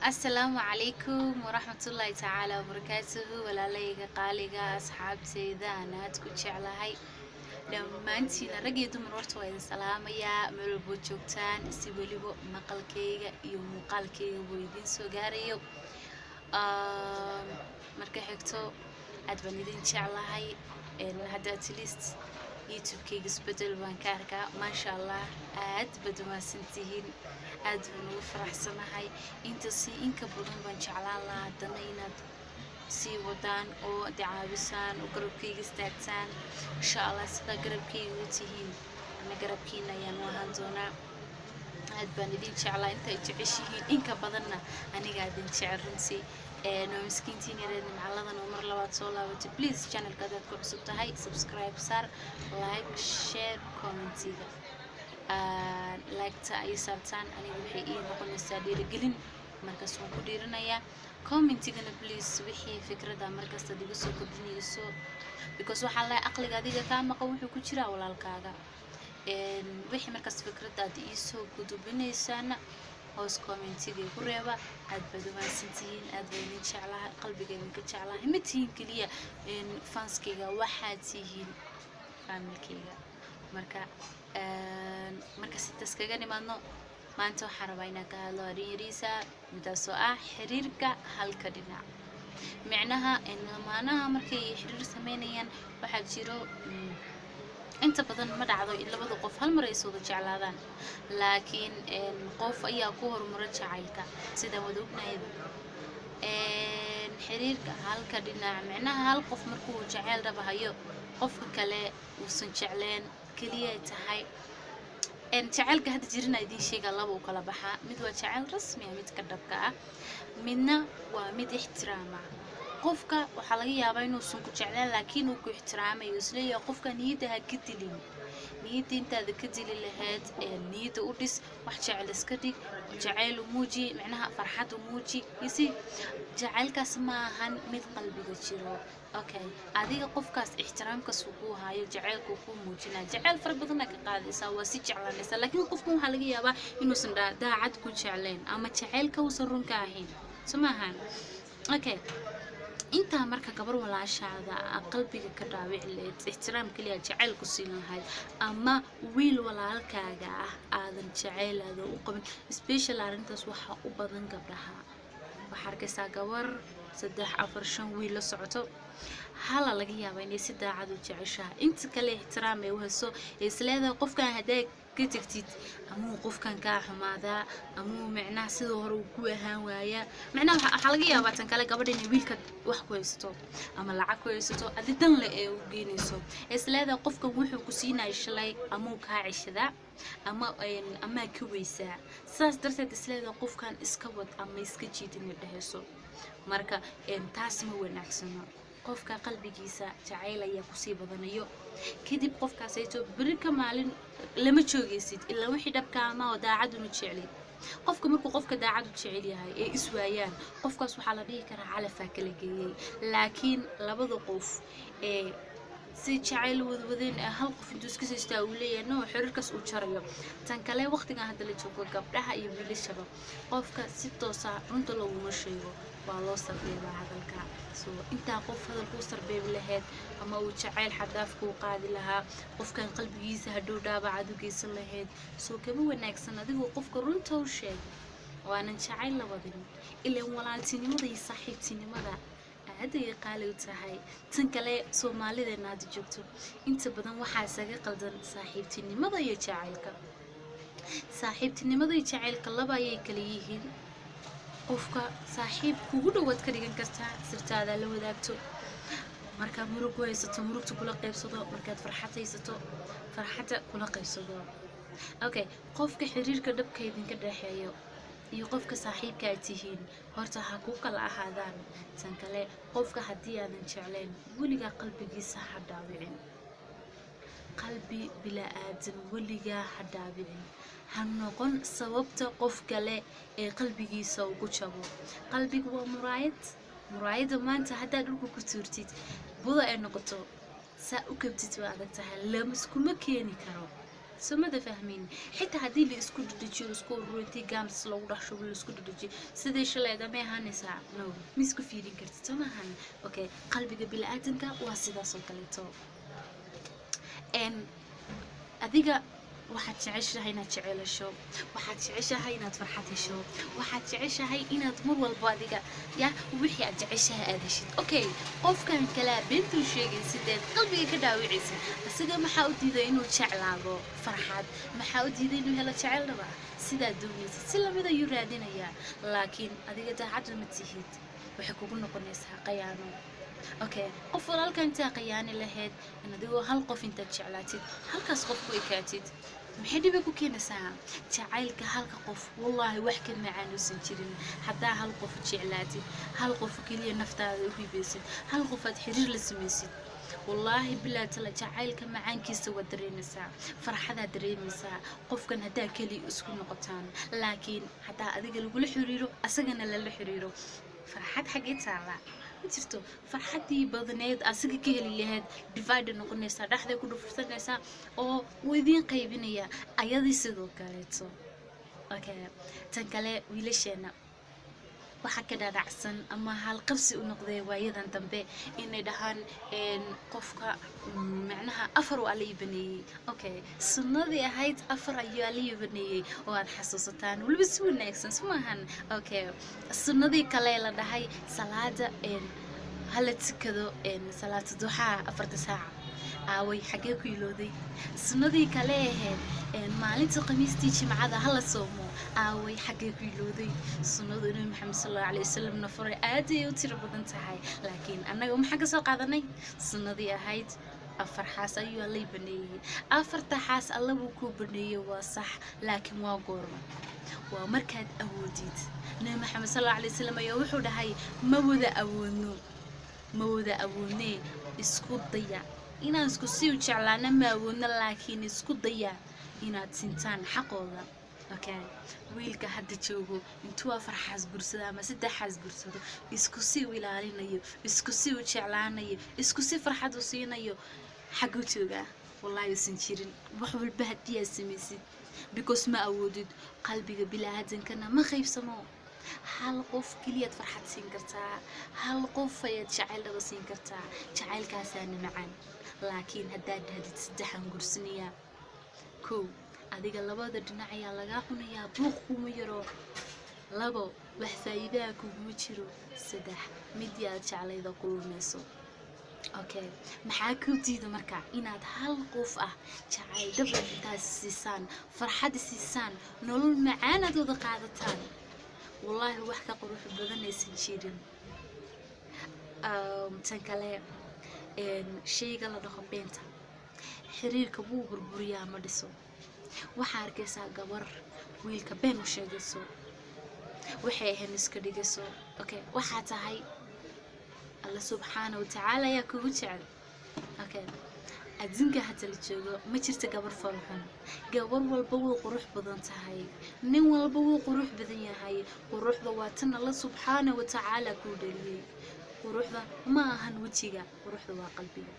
السلام عليكم ورحمة الله تعالى وبركاته ولا ليga qaaliga asxaabteyda aad ku jeclahay dhammaantiin rag iyo dumar horta waa idin salaamayaa meel walbo joogtaan si waliba maqalkayga iyo muuqaalkayga buu idin soo gaarayo marka xigto aad baan idin jeclahay hadda at least youtube-kayga isbedel baan ka arkaa maasha allah aad baad umahadsantihiin aad baan ugu faraxsanahay inka badan baan jeclaan lahaa haddana inaad sii wadaan oo caabisaan oo garabkayga istaagtaan insha allah sida garabkayga u tihiin ana garabkiina ayaan u ahaan doonaa aad baan idin jeclaa inta ay jeceshihiin inka badanna aniga idin jecel runtii noo miskiintiin yareed nimcalladan oo mar labaad soo laabatay please channelka hadaad ku cusub tahay subscribe saar like share commentiga like-ta ay saartaan aniga waxay ii noqonaysaa dhiirigelin markaas waan ku dhiiranayaa commentigana please wixii fikrada markasta diga soo kordhinayso because waxaa la aqliga adiga ka maqan wuxuu ku jiraa walaalkaaga wixii markaas fikradaad ii soo gudbinaysaana hoos commentiga ku reeba aad baad u mahadsantihiin aad baan idin jeclahay qalbigayga ka jeclahay ma tihiin kaliya fanskayga waxaad tihiin familkayga marka sidaas kaga nimaadno maanta waxaan rabaa inaan ka hadlo arrin yariisa midaasoo ah xiriirka halka dhinac micnaha lamaanaha markay xiriir sameynayaan waxaa jiro inta badan ma dhacdo in labada qof hal mar ay soo jeclaadaan laakiin qof ayaa ku horumara jacaylka sida wada ognayd xiriirka halka dhinac micnaha hal qof markuu jacayl rabahayo qofka kale uusan jecleen kaliya tahay jacaylka hadda jirina idin sheega laba u kala baxaa mid waa jacayl rasmi ah mid ka dhabka ah midna waa mid ixtiraama qofka waxaa laga yaabaa inuusan ku jeclaan laakiin uu ku ixtiraamayo isleeyahay qofka niyadda ha ka dilin niyadda intaada ka dili lahayd niyadda u dhis wax jecel iska dhig jacayl u muuji micnaha farxad u muuji isi jacaylkaas ma ahan mid qalbiga jiro okay adiga qofkaas ixtiraamkaas uu ku hayo jacaylku ku muujinaa jacayl fara badan ka qaadaysaa waa si jeclaanaysaa laakiin qofkan waxaa laga yaabaa inuusan daacad ku jeclayn ama jacaylka uusan runka ahayn samahan okay inta marka gabar walaashaada qalbiga ka dhaawici leed ixtiraam kaliya jacayl ku siin lahayd ama wiil walaalkaaga ah aadan jacaylaada u qabin special arintaas waxa u badan gabdhaha waxa arkaysaa gabar 3 4 5 wiil la socoto hala laga yaabaa inay si daacad u jeceshahay inta kale ixtiraam ay u hayso isleedahay qofkan haday ka tagtid ama qofkan ka xumaada ama macnaha sidoo hore uu ku ahaan waaya macnaha waxa laga yaabaa tan kale gabadha inay wiilka wax ku haysto ama lacag ku haysto adidan la ee u geenayso isleedahay qofkan wuxuu ku siinay shalay ama uu ka cishada ama ka weysaa saas darteed isleedahay qofkan iska wad ama iska jiidin dhahayso marka taas ma wanaagsano qofka qalbigiisa jacayl ayaa ku sii badanayo kadib qofkaas ay soo birka maalin lama joogeysid ilaa wixii dhabka ama daacad u jecel qofka markuu qofka daacad u jecel yahay ee iswaayaan qofkaas waxa la dhihi karaa calafa kala geeyay laakiin labada qof si jacayl wadwadeen hal qof intuu iska siistaa uu leeyahay no xiriirkaas uu jarayo tan kale waqtiga hadda la joogo gabdhaha iyo wiilashaba qofka si toos ah runta loogu sheego waa loo sarbeebaa hadalka soo inta qof hadalku sarbeeb lahayd ama uu jacayl xadaaf ku qaadi lahaa qofkan qalbigiisa hadhow dhaabac u geysan lahayd soo kaba wanaagsan adigoo qofka runta u sheeg waanan jacayl la wadin ilaa walaaltinimada iyo saaxiibtinimada هذا يقال وتهاي تنكله سومالي لنادي جبتو أنت بدن وحاسة قلدن صاحبتني ماذا يجعلك صاحبتني ماذا يجعلك الله باي كليه قفك صاحب كوجو وتكريجن كستا صرت هذا لو ذاكتو مركب مروق ويستو مروق تقول قيب صدق مركب فرحته يستو فرحته كل قيب صدق أوكي قفك حرير كدب كيدن كده حيو iyo qofka saaxiibka ay tihiin horta ha ku kala ahaadaan tan kale qofka hadii aadan jeclayn waliga qalbigiisa ha dhaawicin qalbi bila aadan waliga ha dhaawicin ha noqon sababta qof kale ee qalbigiisa ugu jabo qalbigu waa muraayad maanta hadaa dhulku ku tuurtid buda ay noqoto saa u kabtid waa adag tahay lama iskuma keeni karo سمده فاهمين حتى هذه اللي اسكو دجيو اسكو روتي جامس لو دحشو اسكو دجي سيدي شليدا ما هانيسا نو مسكو فيرين كرت سماهن اوكي قلبك بالآدمك waa sidaas oo kaleeto adiga waxaad jeceshahay inaad jecelasho waxaad jeceshahay inaad farxad hesho waxaad jeceshahay inaad mar walba adiga ya wixii aad jeceshahay aad heshid okay qofkan kala bintu sheegay sideed qalbiga ka dhaawicaysa asiga maxaa u diiday inuu jeclaado farxad maxaa u diiday inuu helo jecelnaba sidaa doonaysa si lamida ayuu raadinayaa laakiin adiga daacad ma tihid waxay kugu noqonaysaa qayaano okay qof walaalka inta qiyaani lahayd in adigoo hal qof inta jeclaatid halkaas qof ku ekaatid maxay dhibi ku keenaysaa jacaylka halka qof wallahi wax ka macaan oo san jirin hadaa hal qof jeclaatid hal qof kaliya naftaada u hibaysid hal qof aad xiriir la samaysid wallahi bilaa tala jacaylka macaankiisa waa dareemaysaa farxada dareemaysaa qofkan hadaa kaliya isku noqotaan laakiin hadaa adiga lagu la xiriiro asagana la xiriiro farxad xagee taala jirto farxadii badneed asiga ka heli lahayd divide noqonaysa dhaxda ku dhufsanaysa oo weydin qaybinaya ayadii sidoo kaleeto okay tan kale wiilasheena waxa ka dhacsan ama hal qabsi u noqday waayadan dambe inay dhahaan qofka macnaha afar waa la iibinayay okay sunnadii ahayd afar ayaa la iibinayay oo aad xasuusataan waliba si wanaagsan sumahan okay sunnadii kale la dhahay salaada hala tukado salaada duha 4 saac aaway xagee ku ilooday sunnadii kale ahayd maalinta khamiistii jimcada hala soomo aaway xagee ku ilooday sunnadu inuu maxamed sallallahu alayhi wasallam nafaray aad ay u tiro badan tahay laakiin anaga maxaa ka soo qaadanay sunnadii ahayd afar xaas ayuu la baneeyay afarta xaas alla uu ku baneeyay waa sax laakiin waa goorma waa markaad awoodid nabi maxamed sallallahu alayhi wasallam ayaa wuxuu dhahay ma wada awoodne isku daya inaan isku sii jeclaana ma awoodna laakiin isku daya inaad sintaan xaqooda okay wiilka hadda joogo intuu afar xaas gursada ama saddex xaas gursado isku sii ilaalinayo isku sii jeclaanayo isku sii farxad u siinayo xaqu jooga wallahi usan jirin wax walba hadii samaysid because ma awoodid qalbiga bilaadanka ma qaybsamo hal qof kaliya farxad siin kartaa hal qof ayaad jacayl dhaba siin kartaa jacaylkaasana macaan laakiin haddaad hadid saddexan gursaniya ko adiga labada dhinac ayaa laga xunayaa buuq kuma yaro labo wax faa'iido ah kuma jiro saddex mid yaad jacaylayda kulmayso okay maxaa ku diida marka inaad hal qof ah jacayl dhaba intaas siisaan farxad siisaan nolol macaan aad wada qaadataan wallahi wax ka qurux badan aysan jirin tan kale shayga la dhaho beenta xiriirka wuu burburiyaa ma dhiso waxaa arkaysaa gabar wiilka been u sheegayso waxay ahayn iska dhigayso okay waxaa tahay alla subxaanahu wa tacaala ayaa kugu jecel okay adinka hadda la joogo ma jirto gabar farxan gabar walba wuu qurux badan tahay nin walba wuu qurux badan yahay quruxda waa tan alla subxaanahu wa tacaala ku dhaliyay quruxda ma ahan wajiga quruxda waa qalbiga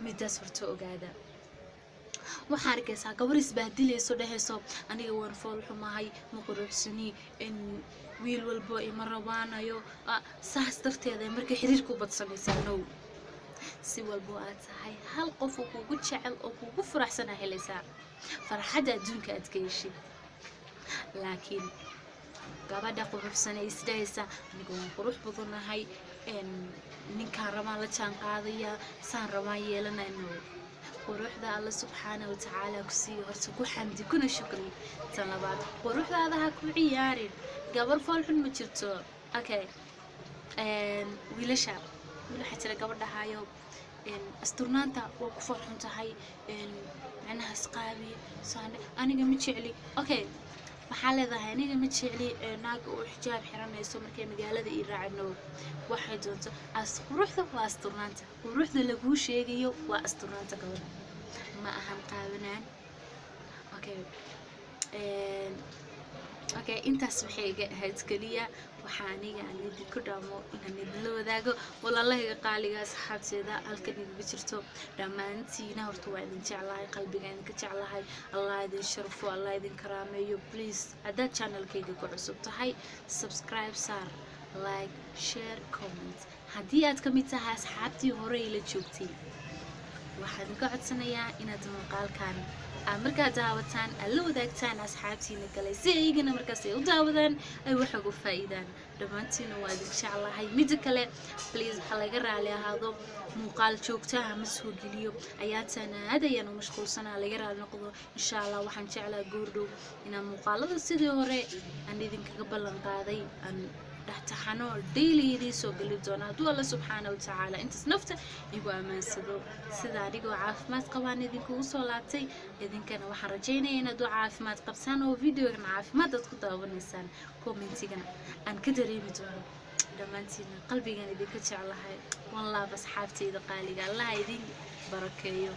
midaas horta ogaada waxaa arkaysaa gabar isbahdilayso dhahayso aniga waan fool xumahay ma quruxsani in wiil walba ima rabaanayo saas darteeda marka xiriirku badsanaysaa no si walba aad tahay hal qof oo kugu jecel oo kugu faraxsan helaysaa farxada adduunka aad ka heshid laakiin gabadha quruxsan ay isdaysa aniga waan qurux badanahay ninka rabaa la jaan qaadaya saan rabaa yeelanayno quruxda alla subxaanahu wa tacaala ku sii horta ku xamdi kuna shukri tan labaad quruxdaada ha ku ciyaarin gabar fool xun ma jirto okay wiilasha waxa jira gabadhahayo asturnaanta waa ku farxun tahay macnaha isqaabi aniga ma jecli okay maxaa leedahay aniga ma jecli naag oo xijaab xiranayso markay magaalada ii raacno waxay doonto quruxda waa asturnaanta quruxda lagu sheegayo waa asturnaanta gabadha ma ahan qaabanaan okay marka intaas waxay iga ahayd kaliya waxaa aniga aan idinku dhaamo inaan idinla wadaago walaalahayga qaaliga asxaabteeda halkan idinka jirto dhammaantiina horta waa idin jeclahay qalbiga idinka jeclahay allah idin sharfo allah idin karaameeyo please haddaad channelkayga ku cusub tahay subscribe saar like share comment haddii aad ka mid tahay asxaabtii hore ila joogtay waxaan ka codsanayaa inaad muuqaalkan markaad daawataan alla wadaagtaan asxaabtiina kale si aygana markaas ay u daawadaan ay wax uga faa'iidaan dhammaantiina waa idin jeclahay mid kale please waxa laga raali ahaado muuqaal joogto ah ma soo geliyo aad ayaan u mashquulsanaa laga raali noqdo insha Allah waxaan jeclaa goordhow inaan muuqaalada sidii hore aan idinkaga ballan qaaday aan dhaxtaxano daily soo gali doona hadduu alla subxaanahu wa tacaala intaas nafta igu amaansado sida anigoo caafimaad qabaan idinkugu soo laabtay idinkana waxaan rajaynayaa inaad u caafimaad qabsaan oo videogan caafimaad aad ku daawanaysaan commentigana aan ka dareemi doono dhammaantiina qalbigan idinka jeclahay one love asxaabtayda qaaliga allah idin barakeeyo